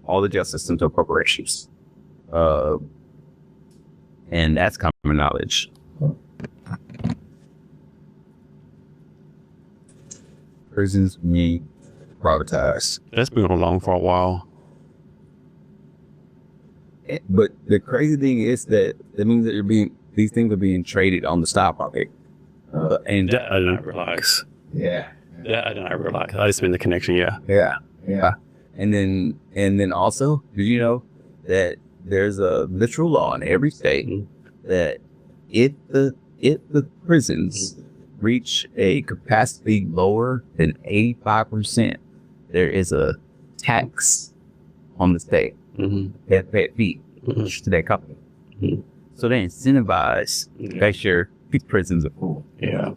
all the jail systems are corporations. And that's common knowledge. Prisons being privatized. That's been along for a while. But the crazy thing is that means that these things are being traded on the stock market. And That I did not realize. yeah. That I did not realize. I just made the connection, yeah. Yeah. And then also, did you know that there's a literal law in every state that if the prisons reach a capacity lower than 85%, there is a tax on the state that pay a fee to that company. So they incentivize to make sure these prisons are full. Yeah.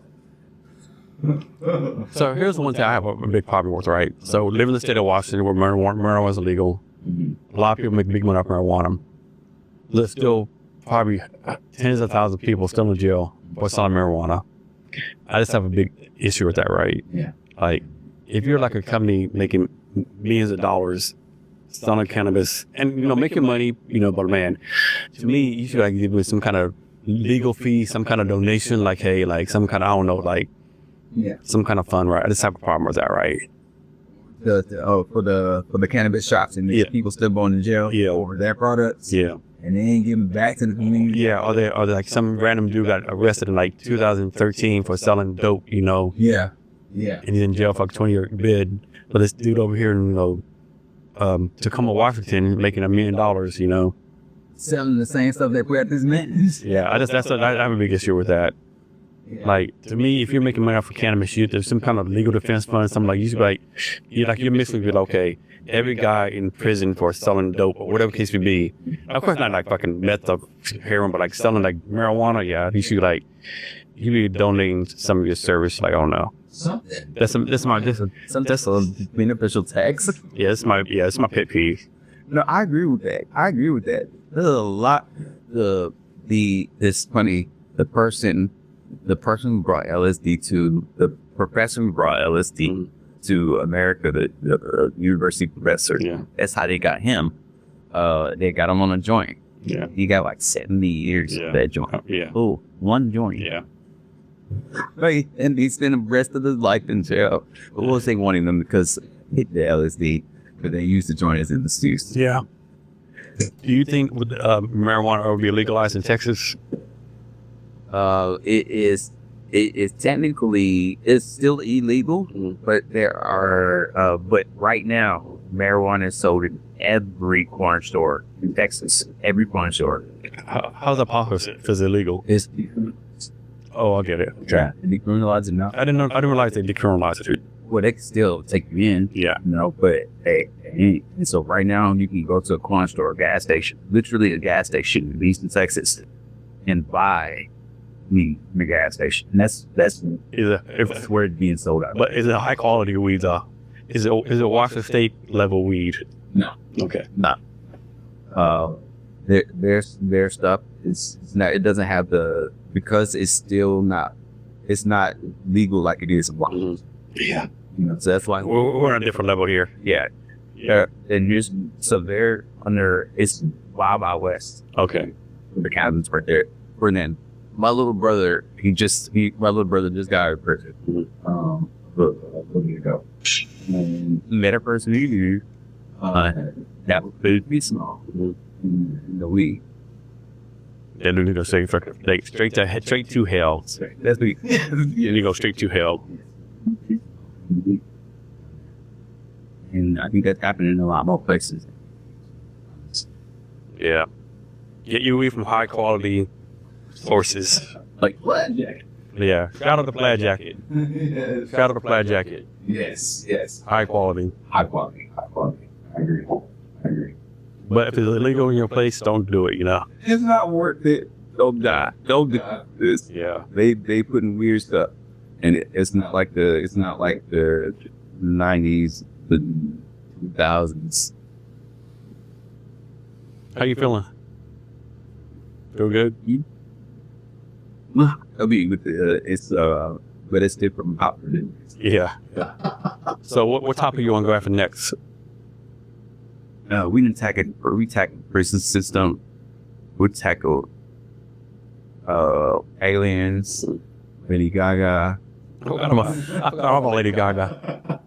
So here's the one thing I have a big problem with, right? So living in the state of Washington where marijuana is illegal, a lot of people make big money off marijuana. There's still probably tens of thousands of people still in jail for selling marijuana. I just have a big issue with that, right? Yeah. Like, if you're like a company making millions of dollars selling cannabis and, making money, but man, to me, you should like give me some kind of legal fee, some kind of donation, like, hey, like some kind of, I don't know, like, some kind of fun, right? I just have a problem with that, right? For the cannabis shops and the people still going to jail over their products. Yeah. And they ain't giving back to the community. Yeah, or they like some random dude got arrested in like 2013 for selling dope, Yeah. And he's in jail for like 20-year bid. But this dude over here, Tacoma, Washington, making $1 million, selling the same stuff they put at this man. Yeah, I have a big issue with that. Yeah. Like, to me, if you're making money off of cannabis, there's some kind of legal defense fund, something like, you should be like, you're basically like, okay, every guy in prison for selling dope or whatever case may be, of course not like fucking meth or heroin, but like selling like marijuana, you should like, you be donating some of your service, like, I don't know. Something. That's a beneficial tax. Yeah, it's my pet peeve. No, I agree with that. There's a lot. It's funny. The person who brought LSD to the professor who brought LSD to America, the university professor. Yeah. That's how they got him. They got him on a joint. Yeah. He got like 70 years of that joint. Oh, one joint. Yeah. Right, and he spent the rest of his life in jail. But we'll say one of them because hit the LSD, but they used the joint as an excuse. Yeah. Do you think marijuana will be legalized in Texas? It is technically, it's still illegal, but there are, but right now, marijuana is sold in every corner store in Texas. Every corner store. How's that possible if it's illegal? Oh, I get it. Okay. Decriminalize it now. I didn't realize they decriminalized it. Well, they can still take you in. Yeah. But they ain't. And so right now, you can go to a corner store, a gas station, literally a gas station in Eastern Texas, and buy the gas station. And that's where it's being sold out. But is it high quality weed? Is it Washington State level weed? No. Okay. No. Their stuff is not. It doesn't have because it's still not. It's not legal like it is in Washington. Yeah. So that's why we're on a different level here. Yeah. And so they're under. It's Wild West. Okay. The cabins right there. And then my little brother, just got out of prison. A week ago. And met a person who knew that would be small. In the week. Then you go straight to hell. That's me. You go straight to hell. And I think that's happening in a lot more places. Yeah. Get you away from high quality sources. Like plaid jacket. Yeah. Shout out the plaid jacket. Shout out the plaid jacket. Yes. High quality. I agree. But if it's illegal in your place, don't do it, It's not worth it. Don't die. This. Yeah. They putting weird stuff. And it's not like the 90s, the 2000s. How you feeling? Feel good? I mean, but it's different. Yeah. So what topic you want to go after next? We didn't tackle. We tackled prison system. We tackled aliens, Lady Gaga. I forgot about Lady Gaga.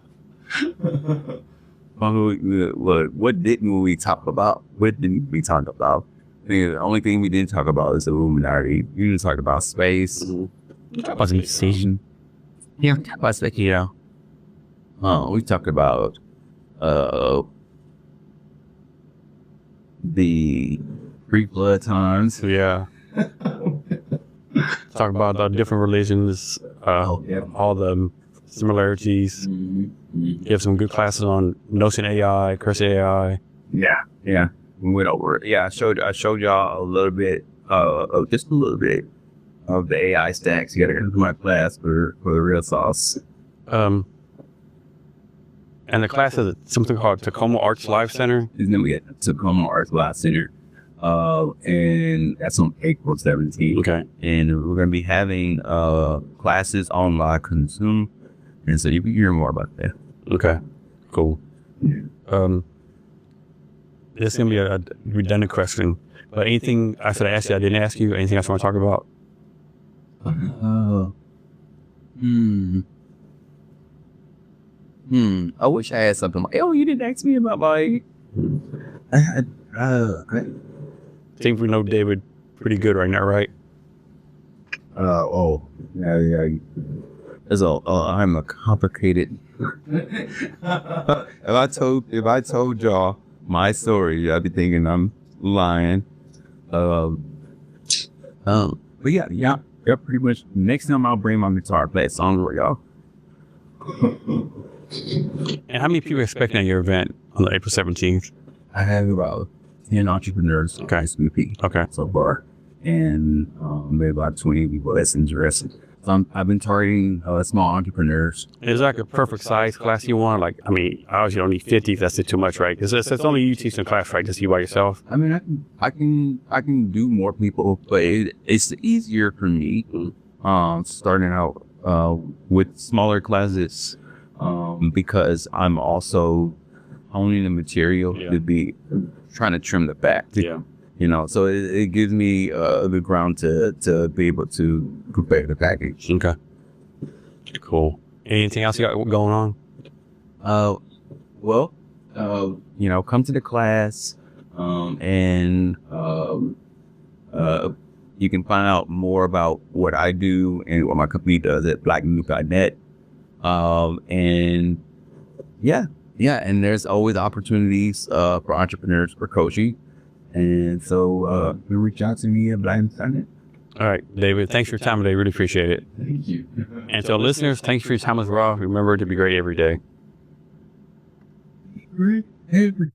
What didn't we talk about? What didn't we talk about? The only thing we didn't talk about is the Illuminati. We didn't talk about space. Talk about some decision. Yeah, talk about space. You know, we talked about the pre-flood times. Yeah. Talk about the different religions, all the similarities. Give some good classes on Notion AI, Curse AI. Yeah. We went over it. Yeah, I showed y'all a little bit, just a little bit of the AI stacks. You gotta go to my class for the real sauce. And the class has something called Tacoma Arts Live Center. And then we had Tacoma Arts Live Center. And that's on April 17th. Okay. And we're gonna be having classes on live consume. And so you can hear more about that. Okay. Cool. This is gonna be a redundant question, but anything I should ask you I didn't ask you? Anything else you want to talk about? I wish I had something like, oh, you didn't ask me about my. I think we know David pretty good right now, right? Yeah. I'm a complicated. If I told y'all my story, I'd be thinking I'm lying. But yeah, pretty much. Next time I'll bring my guitar, play a song for y'all. And how many people are expecting at your event on April 17th? I have about 10 entrepreneurs. Okay. Okay. So far, and maybe about 20 people that's interested. So I've been targeting small entrepreneurs. Is that like a perfect size class you want? Like, I mean, obviously you don't need 50 if that's too much, right? Because it's only you teaching a class, right? Just you by yourself. I mean, I can do more people, but it's easier for me starting out with smaller classes because I'm also honing the material to be trying to trim the back. You know, so it gives me the ground to be able to prepare the package. Okay. Cool. Anything else you got going on? You know, come to the class, and you can find out more about what I do and what my company does at blackmove.net. And and there's always opportunities for entrepreneurs for coaching. And so you reach out to me at blackmove.net. All right, David, thanks for your time today. Really appreciate it. Thank you. And to listeners, thanks for your time as well. Remember to be great every day. Great every